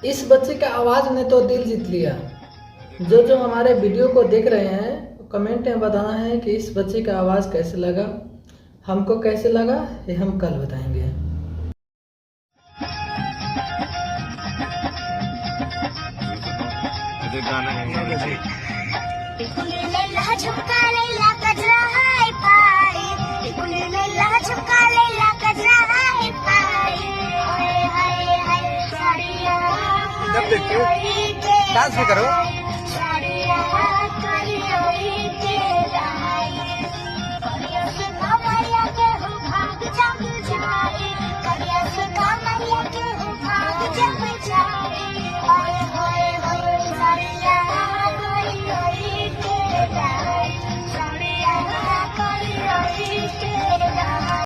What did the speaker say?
इस बच्चे का आवाज़ ने तो दिल जीत लिया। जो हमारे वीडियो को देख रहे हैं कमेंट में बताना है कि इस बच्चे का आवाज़ कैसे लगा, हमको कैसे लगा ये हम कल बताएंगे। डांस भी करो।